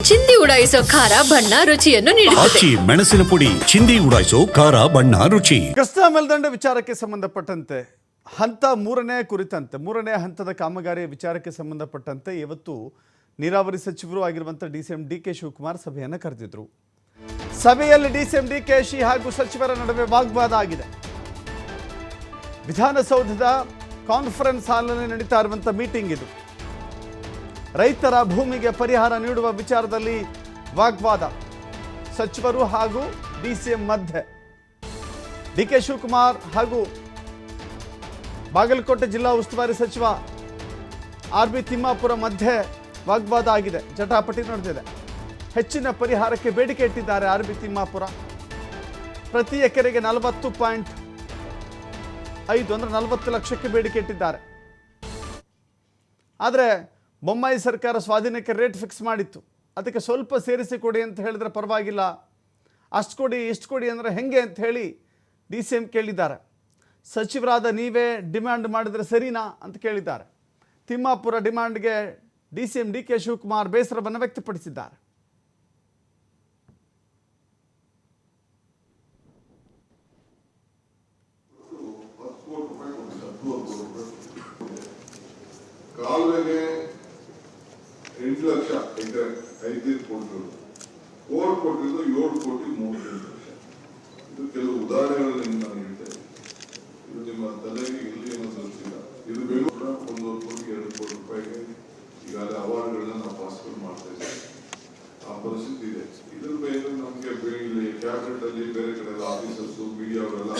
ಚಿಂದಿ ಉಡಾಯಿಸೋ ಖಾರ ಬಣ್ಣ ರುಚಿಯನ್ನು ನೀಡುತ್ತದೆ. ಆಚಿ ಮೆಣಸಿನ ಪುಡಿ ಚಿಂದಿ ಉಡಾಯಿಸೋ ಖಾರ ಬಣ್ಣ ರುಚಿ. ಕೃಷ್ಣಾ ಮೇಲ್ದಂಡೆ ವಿಚಾರಕ್ಕೆ ಸಂಬಂಧಪಟ್ಟಂತೆ ಹಂತ ಮೂರನೇ ಹಂತದ ಕಾಮಗಾರಿಯ ವಿಚಾರಕ್ಕೆ ಸಂಬಂಧಪಟ್ಟಂತೆ ಇವತ್ತು ನೀರಾವರಿ ಸಚಿವರು ಆಗಿರುವಂಥ DCM DK ಶಿವಕುಮಾರ್ ಸಭೆಯನ್ನು ಕರೆದಿದ್ರು. ಸಭೆಯಲ್ಲಿ DCM DKಶಿ ಹಾಗೂ ಸಚಿವರ ನಡುವೆ ವಾಗ್ವಾದ ಆಗಿದೆ. ವಿಧಾನಸೌಧದ ಕಾನ್ಫರೆನ್ಸ್ ಹಾಲ್ನಲ್ಲಿ ನಡೀತಾ ಇರುವಂಥ ಮೀಟಿಂಗ್ ಇದು. ರೈತರ ಭೂಮಿಗೆ ಪರಿಹಾರ ನೀಡುವ ವಿಚಾರದಲ್ಲಿ ವಾಗ್ವಾದ ಸಚಿವರು ಹಾಗೂ DCM ಮಧ್ಯೆ. DK ಶಿವಕುಮಾರ್ ಹಾಗೂ ಬಾಗಲಕೋಟೆ ಜಿಲ್ಲಾ ಉಸ್ತುವಾರಿ ಸಚಿವ RB ತಿಮ್ಮಾಪುರ ಮಧ್ಯೆ ವಾಗ್ವಾದ ಆಗಿದೆ, ಜಟಾಪಟಿ ನಡೆದಿದೆ. ಹೆಚ್ಚಿನ ಪರಿಹಾರಕ್ಕೆ ಬೇಡಿಕೆ ಇಟ್ಟಿದ್ದಾರೆ RB ತಿಮ್ಮಾಪುರ. ಪ್ರತಿ ಎಕರೆಗೆ 40.5 ಅಂದರೆ 40 ಲಕ್ಷಕ್ಕೆ ಬೇಡಿಕೆ ಇಟ್ಟಿದ್ದಾರೆ. ಆದರೆ ಬೊಮ್ಮಾಯಿ ಸರ್ಕಾರ ಸ್ವಾಧೀನಕ್ಕೆ ರೇಟ್ ಫಿಕ್ಸ್ ಮಾಡಿತ್ತು. ಅದಕ್ಕೆ ಸ್ವಲ್ಪ ಸೇರಿಸಿ ಕೊಡಿ ಅಂತ ಹೇಳಿದ್ರೆ ಪರವಾಗಿಲ್ಲ, ಅಷ್ಟು ಕೊಡಿ ಇಷ್ಟು ಕೊಡಿ ಅಂದರೆ ಹೆಂಗೆ ಅಂತ ಹೇಳಿ DCM ಕೇಳಿದ್ದಾರೆ. ಸಚಿವರಾದ ನೀವೇ ಡಿಮ್ಯಾಂಡ್ ಮಾಡಿದರೆ ಸರಿನಾ ಅಂತ ಕೇಳಿದ್ದಾರೆ. ತಿಮ್ಮಾಪುರ ಡಿಮ್ಯಾಂಡ್ಗೆ DCM DK ಶಿವಕುಮಾರ್ ಬೇಸರವನ್ನು ವ್ಯಕ್ತಪಡಿಸಿದ್ದಾರೆ. ಕಾಲುವೆಗೆ 8 ಲಕ್ಷ ಎಕರೆ 5 ಕೋಟಿ ಕೊಟ್ಟಿದ್ದು 7 ಕೋಟಿ 3 ಲಕ್ಷ. ಇದು ಕೆಲವು ಉದಾಹರಣೆಗಳನ್ನು ನಾನು ಹೇಳ್ತೇನೆ. ಇದು ನಿಮ್ಮ ತಲೆಗೆ ಇಲ್ಲಿ ಏನೋ ತಲುಪಿಲ್ಲ. ಇದು ಬೆಂಗಳೂರು 1 ಕೋಟಿ 2 ಕೋಟಿ ರೂಪಾಯಿಗೆ ಈಗಾಗಲೇ ಅವಾರ್ಡ್ಗಳನ್ನ ನಾವು ಪಾಸ್ಪೋರ್ಟ್ ಮಾಡ್ತಾ ಇದ್ದೇವೆ. ಆ ಪರಿಸ್ಥಿತಿ ಇದೆ. ಇದ್ರ ಮೇಲೆ ನಮಗೆ ಇಲ್ಲಿ ಕ್ಯಾಬಿನೆಟ್ ಅಲ್ಲಿ ಬೇರೆ ಕಡೆ ಆಫೀಸರ್ಸ್ ಮೀಡಿಯಾ ಅವರೆಲ್ಲ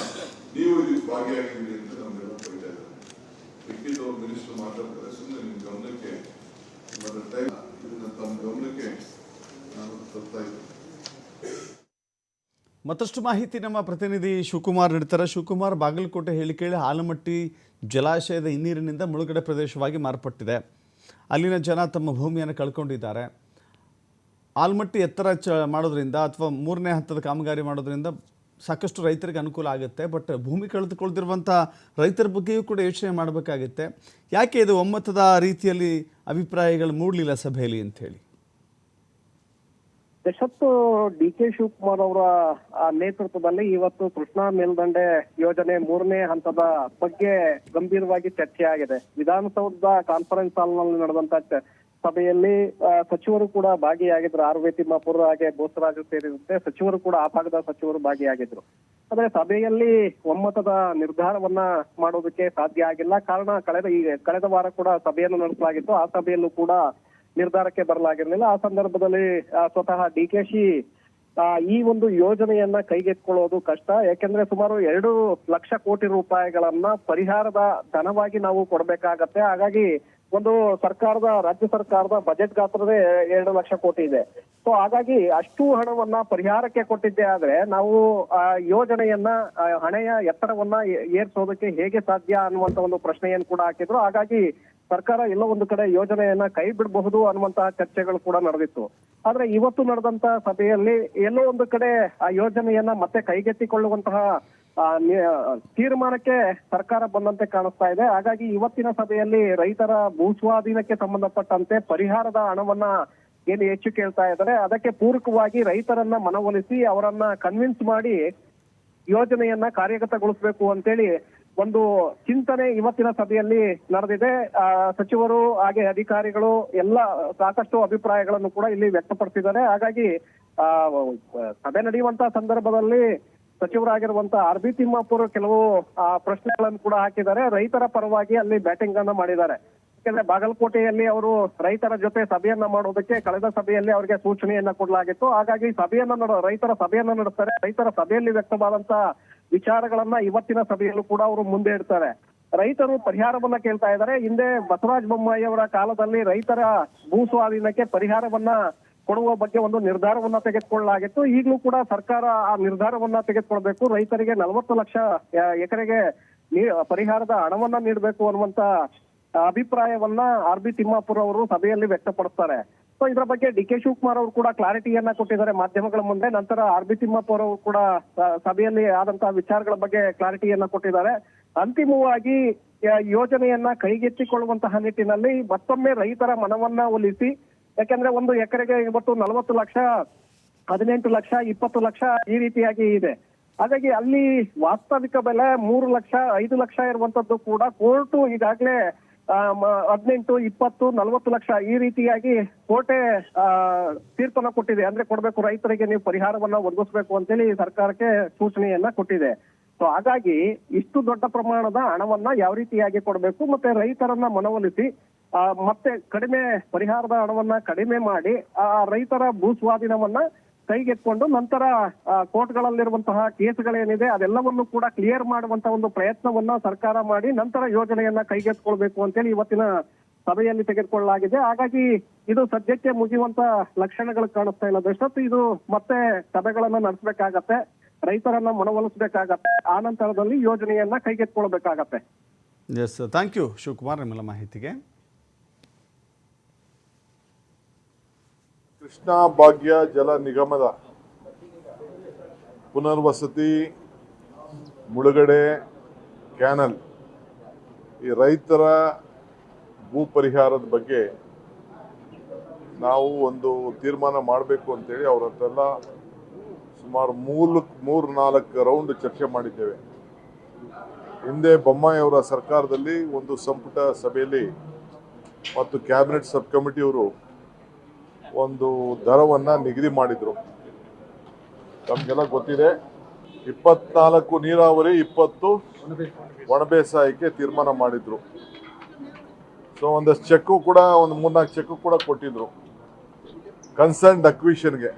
ನೀವು ಇದಕ್ಕೆ ಭಾಗಿಯಾಗಿದ್ದೀರಿ ಅಂತ ನಮಗೆಲ್ಲ ಬೈತಾ ಇದ್ದಾರೆ. ಮಿಕ್ಕಿದವ್ರು ಮಿನಿಸ್ಟರ್ ಮಾತಾಡ್ತಾರೆ, ಸುಮ್ಮನೆ ನಿಮ್ಮ ಗಮನಕ್ಕೆ ಇದನ್ನ ತಮ್ಮ ಗಮನಕ್ಕೆ ನಾನು ತರ್ತಾ ಇದ್ದೇನೆ. ಮತ್ತಷ್ಟು ಮಾಹಿತಿ ನಮ್ಮ ಪ್ರತಿನಿಧಿ ಶಿವಕುಮಾರ್ ನೀಡ್ತಾರೆ. ಶಿವಕುಮಾರ್, ಬಾಗಲಕೋಟೆ ಹೇಳಿಕೆಯಲ್ಲಿ ಆಲಮಟ್ಟಿ ಜಲಾಶಯದ ಹಿನ್ನೀರಿನಿಂದ ಮುಳುಗಡೆ ಪ್ರದೇಶವಾಗಿ ಮಾರ್ಪಟ್ಟಿದೆ. ಅಲ್ಲಿನ ಜನ ತಮ್ಮ ಭೂಮಿಯನ್ನು ಕಳ್ಕೊಂಡಿದ್ದಾರೆ. ಆಲಮಟ್ಟಿ ಎತ್ತರ ಮಾಡೋದ್ರಿಂದ ಅಥವಾ ಮೂರನೇ ಹಂತದ ಕಾಮಗಾರಿ ಮಾಡೋದ್ರಿಂದ ಸಾಕಷ್ಟು ರೈತರಿಗೆ ಅನುಕೂಲ ಆಗುತ್ತೆ. ಬಟ್ ಭೂಮಿ ಕಳೆದುಕೊಳ್ತಿರುವಂಥ ರೈತರ ಬಗ್ಗೆಯೂ ಕೂಡ ಯೋಚನೆ ಮಾಡಬೇಕಾಗುತ್ತೆ. ಯಾಕೆ ಇದು ಒಮ್ಮತದ ರೀತಿಯಲ್ಲಿ ಅಭಿಪ್ರಾಯಗಳು ಮೂಡಲಿಲ್ಲ ಸಭೆಯಲ್ಲಿ ಅಂತ ಹೇಳಿ? ಯಶತ್ತು DK ಶಿವಕುಮಾರ್ ಅವರ ನೇತೃತ್ವದಲ್ಲಿ ಇವತ್ತು ಕೃಷ್ಣಾ ಮೇಲ್ದಂಡೆ ಯೋಜನೆ 3ನೇ ಹಂತದ ಬಗ್ಗೆ ಗಂಭೀರವಾಗಿ ಚರ್ಚೆ ಆಗಿದೆ. ವಿಧಾನಸೌಧದ ಕಾನ್ಫರೆನ್ಸ್ ಹಾಲ್ನಲ್ಲಿ ನಡೆದಂತ ಸಭೆಯಲ್ಲಿ ಸಚಿವರು ಕೂಡ ಭಾಗಿಯಾಗಿದ್ರು. RB ತಿಮ್ಮಾಪುರ ಹಾಗೆ ಬೋಸರಾಜು ಸೇರಿದಂತೆ ಸಚಿವರು ಕೂಡ ಆ ಭಾಗದ ಸಚಿವರು ಭಾಗಿಯಾಗಿದ್ರು. ಆದ್ರೆ ಸಭೆಯಲ್ಲಿ ಒಮ್ಮತದ ನಿರ್ಧಾರವನ್ನ ಮಾಡೋದಕ್ಕೆ ಸಾಧ್ಯ ಆಗಿಲ್ಲ. ಕಾರಣ ಕಳೆದ ವಾರ ಕೂಡ ಸಭೆಯನ್ನು ನಡೆಸಲಾಗಿತ್ತು. ಆ ಸಭೆಯಲ್ಲೂ ಕೂಡ ನಿರ್ಧಾರಕ್ಕೆ ಬರಲಾಗಿರ್ಲಿಲ್ಲ. ಆ ಸಂದರ್ಭದಲ್ಲಿ ಸ್ವತಃ DKಶಿ ಈ ಒಂದು ಯೋಜನೆಯನ್ನ ಕೈಗೆತ್ತಿಕೊಳ್ಳೋದು ಕಷ್ಟ. ಯಾಕೆಂದ್ರೆ ಸುಮಾರು 2 ಲಕ್ಷ ಕೋಟಿ ರೂಪಾಯಿಗಳನ್ನ ಪರಿಹಾರದ ಧನವಾಗಿ ನಾವು ಕೊಡ್ಬೇಕಾಗತ್ತೆ. ಹಾಗಾಗಿ ಒಂದು ರಾಜ್ಯ ಸರ್ಕಾರದ ಬಜೆಟ್ ಗಾತ್ರದೇ 2 ಲಕ್ಷ ಕೋಟಿ ಇದೆ. ಸೊ ಹಾಗಾಗಿ ಅಷ್ಟು ಹಣವನ್ನ ಪರಿಹಾರಕ್ಕೆ ಕೊಟ್ಟಿದ್ದೆ ಆದ್ರೆ ನಾವು ಯೋಜನೆಯನ್ನ ಹಣೆಯ ಎತ್ತರವನ್ನ ಏರ್ಸೋದಕ್ಕೆ ಹೇಗೆ ಸಾಧ್ಯ ಅನ್ನುವಂತ ಒಂದು ಪ್ರಶ್ನೆಯನ್ನು ಕೂಡ ಹಾಕಿದ್ರು. ಹಾಗಾಗಿ ಸರ್ಕಾರ ಎಲ್ಲೋ ಒಂದು ಕಡೆ ಯೋಜನೆಯನ್ನ ಕೈ ಬಿಡಬಹುದು ಅನ್ನುವಂತಹ ಚರ್ಚೆಗಳು ಕೂಡ ನಡೆದಿತ್ತು. ಆದ್ರೆ ಇವತ್ತು ನಡೆದಂತ ಸಭೆಯಲ್ಲಿ ಎಲ್ಲೋ ಒಂದು ಕಡೆ ಆ ಯೋಜನೆಯನ್ನ ಮತ್ತೆ ಕೈಗೆತ್ತಿಕೊಳ್ಳುವಂತಹ ತೀರ್ಮಾನಕ್ಕೆ ಸರ್ಕಾರ ಬಂದಂತೆ ಕಾಣಿಸ್ತಾ ಇದೆ. ಹಾಗಾಗಿ ಇವತ್ತಿನ ಸಭೆಯಲ್ಲಿ ರೈತರ ಭೂಸ್ವಾಧೀನಕ್ಕೆ ಸಂಬಂಧಪಟ್ಟಂತೆ ಪರಿಹಾರದ ಹಣವನ್ನ ಏನು ಹೆಚ್ಚು ಕೇಳ್ತಾ ಇದ್ದಾರೆ, ಅದಕ್ಕೆ ಪೂರಕವಾಗಿ ರೈತರನ್ನ ಮನವೊಲಿಸಿ ಅವರನ್ನ ಕನ್ವಿನ್ಸ್ ಮಾಡಿ ಯೋಜನೆಯನ್ನ ಕಾರ್ಯಗತಗೊಳಿಸಬೇಕು ಅಂತೇಳಿ ಒಂದು ಚಿಂತನೆ ಇವತ್ತಿನ ಸಭೆಯಲ್ಲಿ ನಡೆದಿದೆ. ಸಚಿವರು ಹಾಗೆ ಅಧಿಕಾರಿಗಳು ಎಲ್ಲ ಸಾಕಷ್ಟು ಅಭಿಪ್ರಾಯಗಳನ್ನು ಕೂಡ ಇಲ್ಲಿ ವ್ಯಕ್ತಪಡಿಸಿದ್ದಾರೆ. ಹಾಗಾಗಿ ಸಭೆ ನಡೆಯುವಂತಹ ಸಂದರ್ಭದಲ್ಲಿ ಸಚಿವರಾಗಿರುವಂತ RB ತಿಮ್ಮಾಪುರ ಕೆಲವು ಪ್ರಶ್ನೆಗಳನ್ನು ಕೂಡ ಹಾಕಿದ್ದಾರೆ. ರೈತರ ಪರವಾಗಿ ಅಲ್ಲಿ ಬ್ಯಾಟಿಂಗ್ ಅನ್ನ ಮಾಡಿದ್ದಾರೆ. ಯಾಕಂದ್ರೆ ಬಾಗಲಕೋಟೆಯಲ್ಲಿ ಅವರು ರೈತರ ಜೊತೆ ಸಭೆಯನ್ನ ಮಾಡೋದಕ್ಕೆ ಕಳೆದ ಸಭೆಯಲ್ಲಿ ಅವರಿಗೆ ಸೂಚನೆಯನ್ನ ಕೊಡಲಾಗಿತ್ತು. ಹಾಗಾಗಿ ರೈತರ ಸಭೆಯನ್ನ ನಡೆಸ್ತಾರೆ. ರೈತರ ಸಭೆಯಲ್ಲಿ ವ್ಯಕ್ತವಾದಂತ ವಿಚಾರಗಳನ್ನ ಇವತ್ತಿನ ಸಭೆಯಲ್ಲೂ ಕೂಡ ಅವರು ಮುಂದೆ ಇಡ್ತಾರೆ. ರೈತರು ಪರಿಹಾರವನ್ನ ಕೇಳ್ತಾ ಇದ್ದಾರೆ. ಹಿಂದೆ ಬಸವರಾಜ ಬೊಮ್ಮಾಯಿ ಅವರ ಕಾಲದಲ್ಲಿ ರೈತರ ಭೂ ಸ್ವಾಧೀನಕ್ಕೆ ಪರಿಹಾರವನ್ನ ಕೊಡುವ ಬಗ್ಗೆ ಒಂದು ನಿರ್ಧಾರವನ್ನ ತೆಗೆದುಕೊಳ್ಳಲಾಗಿತ್ತು. ಈಗಲೂ ಕೂಡ ಸರ್ಕಾರ ಆ ನಿರ್ಧಾರವನ್ನ ತೆಗೆದುಕೊಳ್ಬೇಕು. ರೈತರಿಗೆ 40 ಲಕ್ಷ ಎಕರೆಗೆ ಪರಿಹಾರದ ಹಣವನ್ನ ನೀಡಬೇಕು ಅನ್ನುವಂತ ಅಭಿಪ್ರಾಯವನ್ನ RB ತಿಮ್ಮಾಪುರ ಅವರು ಸಭೆಯಲ್ಲಿ ವ್ಯಕ್ತಪಡಿಸ್ತಾರೆ. ಸೊ ಇದರ ಬಗ್ಗೆ DK ಶಿವಕುಮಾರ್ ಅವರು ಕೂಡ ಕ್ಲಾರಿಟಿಯನ್ನ ಕೊಟ್ಟಿದ್ದಾರೆ ಮಾಧ್ಯಮಗಳ ಮುಂದೆ. ನಂತರ RB ತಿಮ್ಮಾಪುರ ಅವರು ಕೂಡ ಸಭೆಯಲ್ಲಿ ಆದಂತಹ ವಿಚಾರಗಳ ಬಗ್ಗೆ ಕ್ಲಾರಿಟಿಯನ್ನ ಕೊಟ್ಟಿದ್ದಾರೆ. ಅಂತಿಮವಾಗಿ ಯೋಜನೆಯನ್ನ ಕೈಗೆತ್ತಿಕೊಳ್ಳುವಂತಹ ನಿಟ್ಟಿನಲ್ಲಿ ಮತ್ತೊಮ್ಮೆ ರೈತರ ಮನವನ್ನ ಒಲಿಸಿ ಯಾಕಂದ್ರೆ ಒಂದು ಎಕರೆಗೆ ಇವತ್ತು 40 ಲಕ್ಷ, 18 ಲಕ್ಷ, 20 ಲಕ್ಷ ಈ ರೀತಿಯಾಗಿ ಇದೆ. ಹಾಗಾಗಿ ಅಲ್ಲಿ ವಾಸ್ತವಿಕ ಬೆಲೆ 3 ಲಕ್ಷ, 5 ಲಕ್ಷ ಇರುವಂತದ್ದು ಕೂಡ ಕೋರ್ಟು ಈಗಾಗಲೇ 18, 20, 40 ಲಕ್ಷ ಈ ರೀತಿಯಾಗಿ ಕೋರ್ಟೆ ತೀರ್ಪನ್ನ ಕೊಟ್ಟಿದೆ. ಅಂದ್ರೆ ಕೊಡ್ಬೇಕು, ರೈತರಿಗೆ ನೀವು ಪರಿಹಾರವನ್ನ ಒದಗಿಸ್ಬೇಕು ಅಂತೇಳಿ ಸರ್ಕಾರಕ್ಕೆ ಸೂಚನೆಯನ್ನ ಕೊಟ್ಟಿದೆ. ಸೊ ಹಾಗಾಗಿ ಇಷ್ಟು ದೊಡ್ಡ ಪ್ರಮಾಣದ ಹಣವನ್ನ ಯಾವ ರೀತಿಯಾಗಿ ಕೊಡಬೇಕು, ಮತ್ತೆ ರೈತರನ್ನ ಮನವೊಲಿಸಿ ಮತ್ತೆ ಕಡಿಮೆ ಪರಿಹಾರದ ಹಣವನ್ನ ಕಡಿಮೆ ಮಾಡಿ ಆ ರೈತರ ಭೂ ಸ್ವಾಧೀನವನ್ನ ಕೈಗೆತ್ಕೊಂಡು ನಂತರ ಕೋರ್ಟ್ಗಳಲ್ಲಿರುವಂತಹ ಕೇಸ್ಗಳೇನಿದೆ ಅದೆಲ್ಲವನ್ನು ಕೂಡ ಕ್ಲಿಯರ್ ಮಾಡುವಂತಹ ಒಂದು ಪ್ರಯತ್ನವನ್ನ ಸರ್ಕಾರ ಮಾಡಿ ನಂತರ ಯೋಜನೆಯನ್ನ ಕೈಗೆತ್ಕೊಳ್ಬೇಕು ಅಂತೇಳಿ ಇವತ್ತಿನ ಸಭೆಯಲ್ಲಿ ತೆಗೆದುಕೊಳ್ಳಲಾಗಿದೆ. ಹಾಗಾಗಿ ಇದು ಸದ್ಯಕ್ಕೆ ಮುಗಿಯುವಂತ ಲಕ್ಷಣಗಳು ಕಾಣಿಸ್ತಾ ಇಲ್ಲ ದರ್ಶತ್. ಇದು ಮತ್ತೆ ಸಭೆಗಳನ್ನ ನಡೆಸಬೇಕಾಗತ್ತೆ, ರೈತರನ್ನ ಮನವೊಲಿಸಬೇಕಾಗತ್ತೆ, ಆ ನಂತರದಲ್ಲಿ ಯೋಜನೆಯನ್ನ ಕೈಗೆತ್ಕೊಳ್ಬೇಕಾಗತ್ತೆ. ಎಸ್, ಥ್ಯಾಂಕ್ ಯು ಶಿವಕುಮಾರ್ ನಿಮ್ಮೆಲ್ಲ ಮಾಹಿತಿಗೆ. ಕೃಷ್ಣಾ ಭಾಗ್ಯ ಜಲ ನಿಗಮದ ಪುನರ್ವಸತಿ, ಮುಳುಗಡೆ, ಕ್ಯಾನಲ್, ಈ ರೈತರ ಭೂ ಪರಿಹಾರದ ಬಗ್ಗೆ ನಾವು ಒಂದು ತೀರ್ಮಾನ ಮಾಡಬೇಕು ಅಂತೇಳಿ ಅವ್ರ ಹತ್ರೆಲ್ಲ ಸುಮಾರು 3-4 ರೌಂಡ್ ಚರ್ಚೆ ಮಾಡಿದ್ದೇವೆ. ಹಿಂದೆ ಬೊಮ್ಮಾಯಿ ಅವರ ಸರ್ಕಾರದಲ್ಲಿ ಒಂದು ಸಂಪುಟ ಸಭೆಯಲ್ಲಿ ಮತ್ತು ಕ್ಯಾಬಿನೆಟ್ ಸಬ್ ಕಮಿಟಿಯವರು ಒಂದು ದರವನ್ನು ನಿಗದಿ ಮಾಡಿದ್ರು. ನಮಗೆಲ್ಲ ಗೊತ್ತಿದೆ, 24 ನೀರಾವರಿ, 20 ಒಣ ಬೇಸಾಯಕ್ಕೆ ತೀರ್ಮಾನ ಮಾಡಿದ್ರು. ಸೊ ಒಂದಷ್ಟು ಚೆಕ್ಕು ಕೂಡ, ಒಂದು 3-4 ಚೆಕ್ಕು ಕೂಡ ಕೊಟ್ಟಿದ್ರು ಕನ್ಸರ್ನ್ಡ್ ಅಕ್ವಿಷನ್ಗೆ.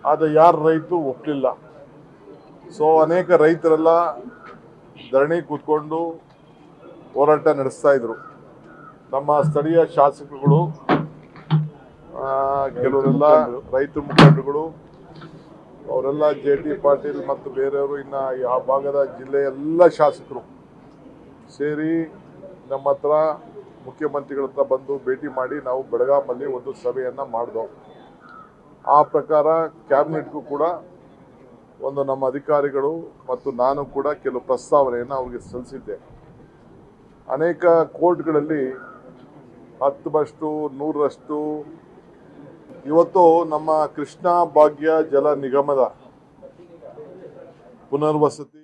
ಆದರೆ ಯಾರು ರೈತರು ಒಪ್ಪಲಿಲ್ಲ. ಸೊ ಅನೇಕ ರೈತರೆಲ್ಲ ಧರಣಿ ಕೂತ್ಕೊಂಡು ಹೋರಾಟ ನಡೆಸ್ತಾ ಇದ್ರು. ನಮ್ಮ ಸ್ಥಳೀಯ ಶಾಸಕರುಗಳು, ಕೆಲವರೆಲ್ಲ ರೈತ ಮುಖಂಡರುಗಳು, ಅವರೆಲ್ಲ JT ಪಾಟೀಲ್ ಮತ್ತು ಬೇರೆಯವರು, ಇನ್ನು ಆ ಭಾಗದ ಜಿಲ್ಲೆಯ ಎಲ್ಲ ಶಾಸಕರು ಸೇರಿ ನಮ್ಮ ಹತ್ರ ಮುಖ್ಯಮಂತ್ರಿಗಳ ಹತ್ರ ಬಂದು ಭೇಟಿ ಮಾಡಿ ನಾವು ಬೆಳಗಾಮಲ್ಲಿ ಒಂದು ಸಭೆಯನ್ನು ಮಾಡಿದೋ. ಆ ಪ್ರಕಾರ ಕ್ಯಾಬಿನೆಟ್ಗೂ ಕೂಡ ಒಂದು ನಮ್ಮ ಅಧಿಕಾರಿಗಳು ಮತ್ತು ನಾನು ಕೂಡ ಕೆಲವು ಪ್ರಸ್ತಾವನೆಯನ್ನು ಅವ್ರಿಗೆ ಸಲ್ಲಿಸಿದ್ದೆ. ಅನೇಕ ಕೋರ್ಟ್ಗಳಲ್ಲಿ 10% 100% ಇವತ್ತು ನಮ್ಮ ಕೃಷ್ಣಾ ಭಾಗ್ಯ ಜಲ ನಿಗಮದ ಪುನರ್ವಸತಿ